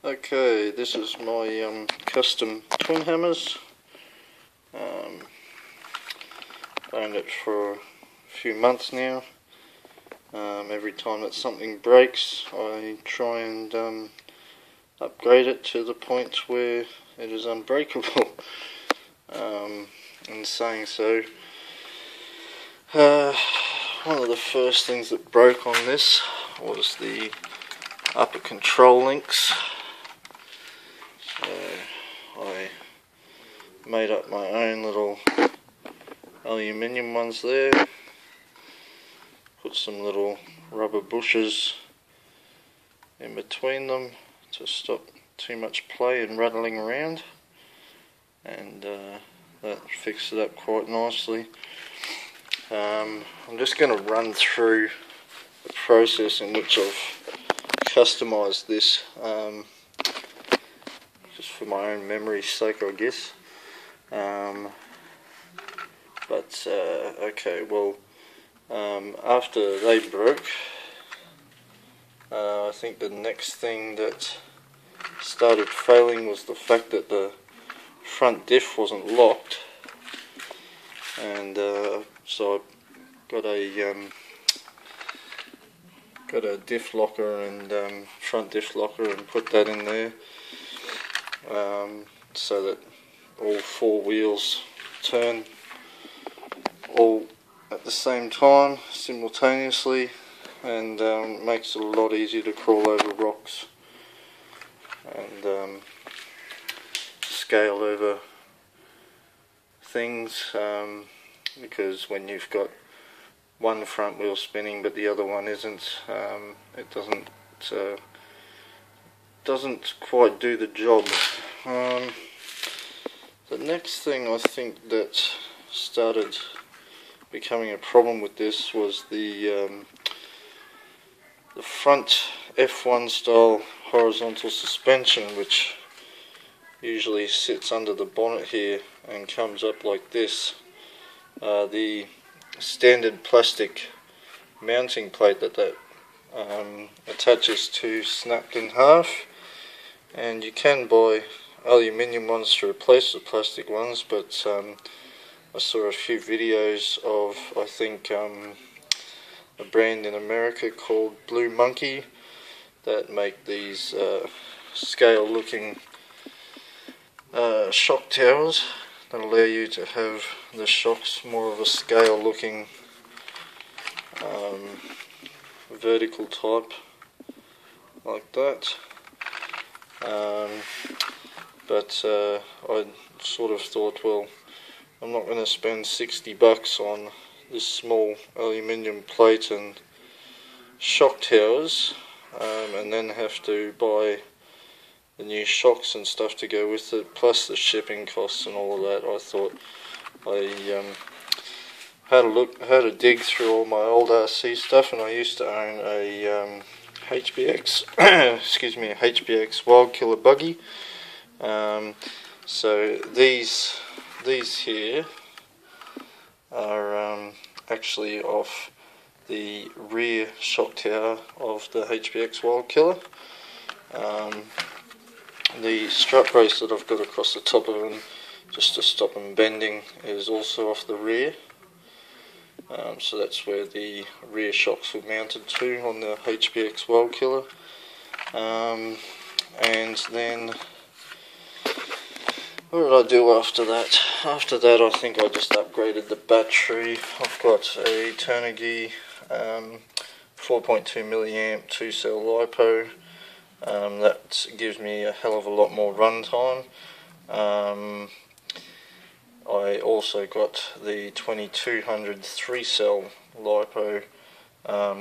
Okay, this is my custom twin hammers. Owned it for a few months now. Every time that something breaks, I try and upgrade it to the point where it is unbreakable. In saying so, one of the first things that broke on this was the upper control links. So I made up my own little aluminium ones there, put some little rubber bushes in between them to stop too much play and rattling around, and that fixed it up quite nicely. I'm just going to run through the process in which I've customised this, just for my own memory's sake, I guess. Okay, well, after they broke, I think the next thing that started failing was the fact that the front diff wasn't locked, and so I got a diff locker and front diff locker and put that in there, so that all four wheels turn all at the same time, simultaneously, and makes it a lot easier to crawl over rocks and scale over things, because when you've got one front wheel spinning but the other one isn't, it doesn't quite do the job. The next thing I think that started becoming a problem with this was the front F1 style horizontal suspension, which usually sits under the bonnet here and comes up like this. The standard plastic mounting plate that attaches to snapped in half, and you can buy aluminium ones to replace the plastic ones, but I saw a few videos of, I think, a brand in America called Blue Monkey that make these scale looking shock towers that allow you to have the shocks more of a scale looking vertical type, like that. But I sort of thought, well, I'm not going to spend $60 on this small aluminium plate and shock towers, and then have to buy the new shocks and stuff to go with it, plus the shipping costs and all of that. I thought I had a dig through all my old RC stuff, and I used to own a HBX, excuse me, a HBX Wild Killer buggy. So these here are actually off the rear shock tower of the HBX Wild Killer. The strap brace that I've got across the top of them, just to stop them bending, is also off the rear. So that's where the rear shocks were mounted to on the HBX Wild Killer. And then, what did I do after that? After that, I think I just upgraded the battery. I've got a Turnigy 4.2 milliamp 2-cell LiPo. That gives me a hell of a lot more run time. I also got the 2200 3-cell LiPo,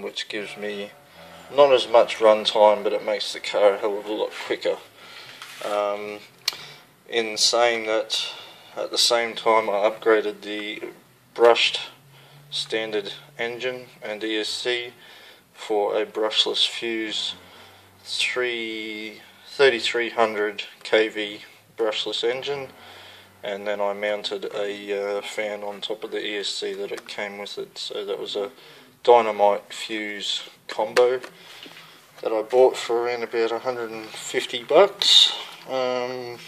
which gives me not as much run time, but it makes the car a hell of a lot quicker. In saying that, at the same time I upgraded the brushed standard engine and ESC for a brushless fuse 3300 kV brushless engine, and then I mounted a fan on top of the ESC that it came with it. So that was a dynamite fuse combo. that I bought for around about $150.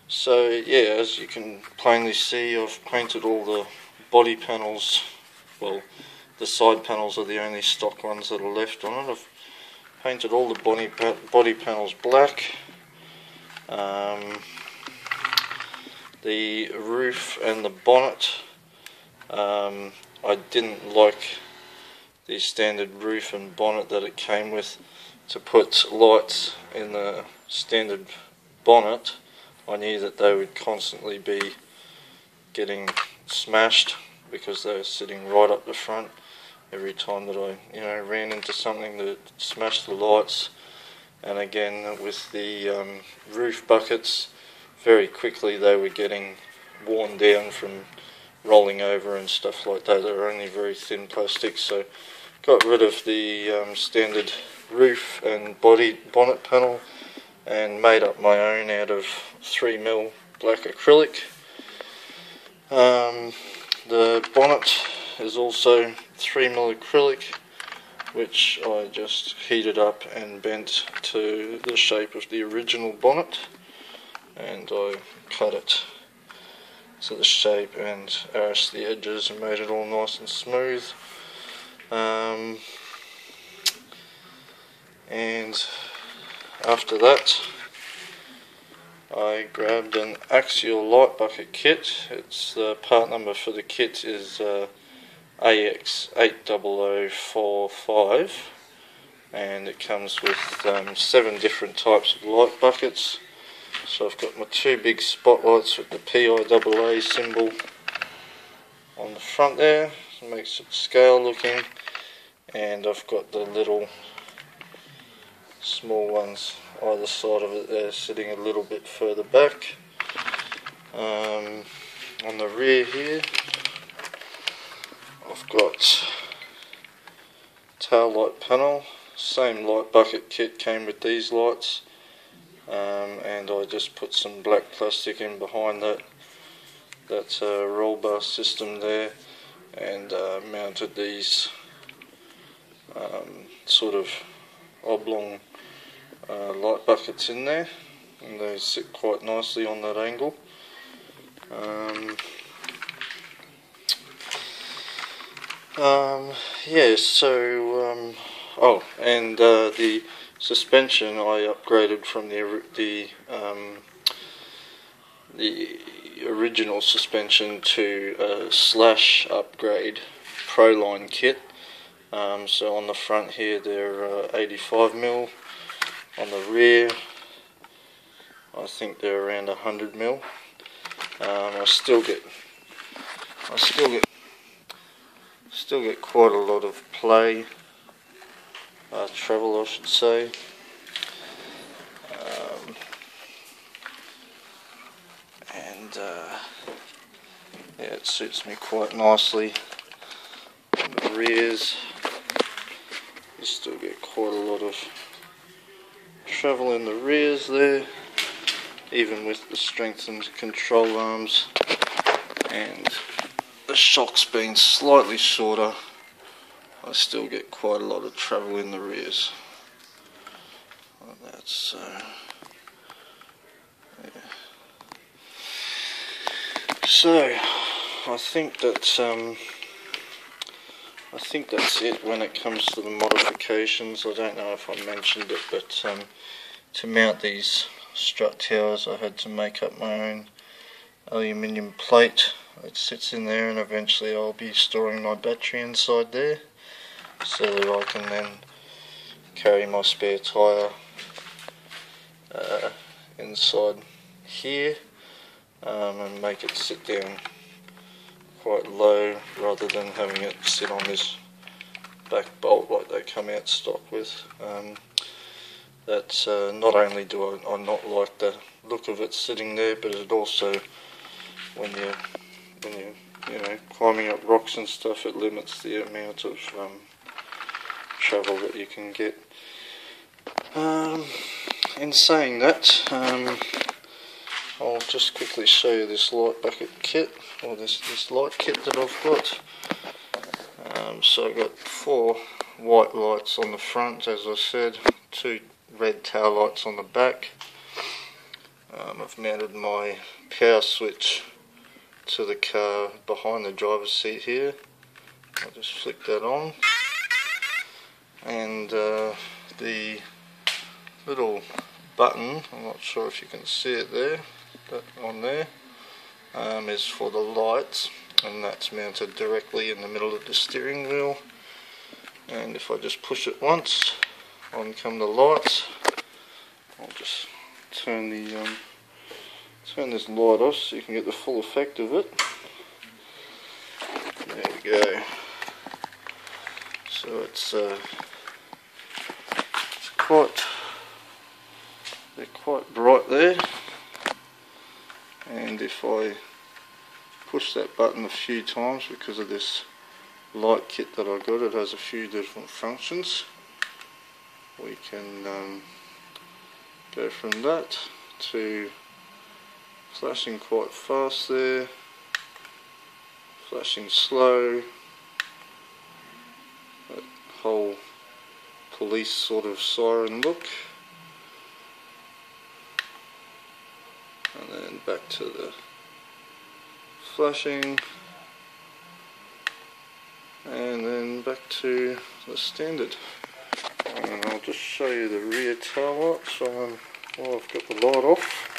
So yeah, as you can plainly see, I've painted all the body panels. Well, the side panels are the only stock ones that are left on it. I've painted all the body panels black. The roof and the bonnet, I didn't like the standard roof and bonnet that it came with. To put lights in the standard bonnet, I knew that they would constantly be getting smashed because they were sitting right up the front. Every time that I ran into something that smashed the lights. And again with the roof buckets, very quickly they were getting worn down from rolling over and stuff like that. They were only very thin plastic, so got rid of the standard roof and bonnet panel and made up my own out of 3mm black acrylic. The bonnet is also 3mm acrylic, which I just heated up and bent to the shape of the original bonnet, and I cut it to the shape and arrowed the edges and made it all nice and smooth. And after that I grabbed an axial light bucket kit. It's the part number for the kit is AX80045, and it comes with 7 different types of light buckets. So I've got my 2 big spotlights with the PIAA symbol on the front there, it makes it scale looking, and I've got the little small ones either side of it there, sitting a little bit further back. On the rear here I've got tail light panel, same light bucket kit came with these lights, and I just put some black plastic in behind that roll bar system there, and mounted these sort of oblong light buckets in there, and they sit quite nicely on that angle. Yeah, so and the suspension I upgraded from the original suspension to a slash upgrade Proline kit. So on the front here they're 85mm, on the rear I think they're around 100mm. I still get quite a lot of play, travel I should say. Yeah, it suits me quite nicely. On the rears you still get quite a lot of travel in the rears there, even with the strengthened control arms and the shocks being slightly shorter. I still get quite a lot of travel in the rears like that. So yeah. So I think that's it when it comes to the modifications. I don't know if I mentioned it, but to mount these strut towers I had to make up my own aluminium plate. It sits in there, and eventually I'll be storing my battery inside there, so that I can then carry my spare tyre inside here, and make it sit down quite low rather than having it sit on this back bolt like they come out stock with. That's not only do I not like the look of it sitting there, but it also, when you're climbing up rocks and stuff, it limits the amount of travel that you can get. In saying that, I'll just quickly show you this light bucket kit, or this light kit that I've got. So I've got 4 white lights on the front, as I said, 2 red tail lights on the back. I've mounted my power switch to the car behind the driver's seat here. I'll just flick that on, and the little button, I'm not sure if you can see it there, but on there is for the lights, and that's mounted directly in the middle of the steering wheel. And if I just push it once, on come the lights. I'll just turn this light off so you can get the full effect of it. There we go. So they're quite bright there, and if I push that button a few times, because of this light kit that I got, it has a few different functions. We can go from that to flashing quite fast there, flashing slow, that whole police sort of siren look, and then back to the flashing, and then back to the standard. And I'll just show you the rear tail lights while I've got the light off.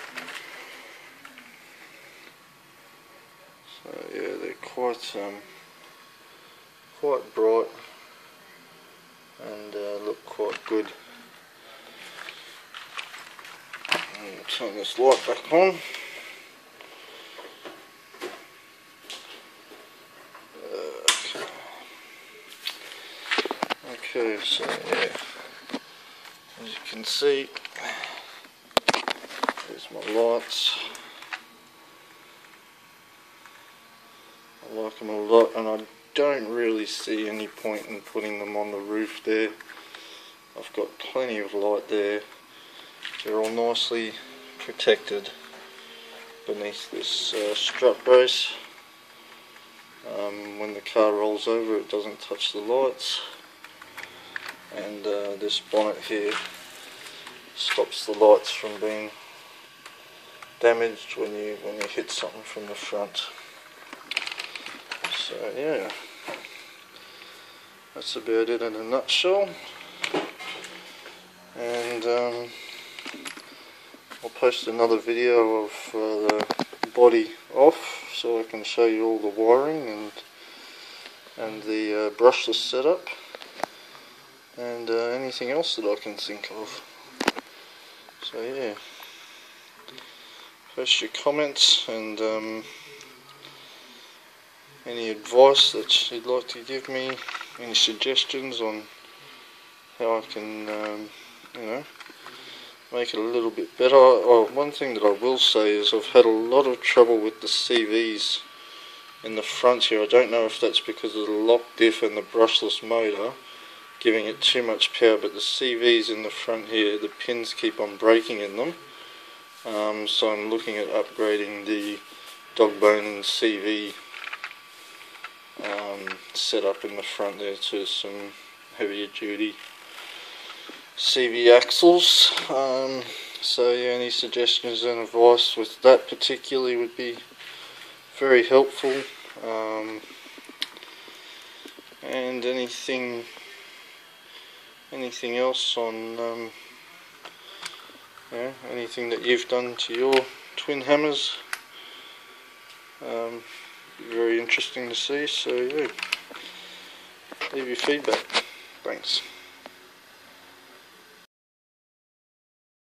So yeah, they're quite bright and look quite good. And we'll turn this light back on. Okay, so yeah, as you can see, there's my lights. I like them a lot, and I don't really see any point in putting them on the roof there. I've got plenty of light there. They're all nicely protected beneath this strut brace. When the car rolls over, it doesn't touch the lights. And this bonnet here stops the lights from being damaged when you hit something from the front. So yeah, that's about it in a nutshell. And I'll post another video of the body off, so I can show you all the wiring and the brushless setup, and anything else that I can think of. So yeah, post your comments and any advice that you'd like to give me, any suggestions on how I can make it a little bit better. Oh, one thing that I will say is I've had a lot of trouble with the CVs in the front here. I don't know if that's because of the lock diff and the brushless motor giving it too much power, but the CVs in the front here, the pins keep on breaking in them. So I'm looking at upgrading the dog bone and CV setup in the front there to some heavier duty CV axles. So yeah, any suggestions and advice with that particularly would be very helpful. And anything else on anything that you've done to your twin hammers, be very interesting to see. So yeah, leave your feedback. Thanks.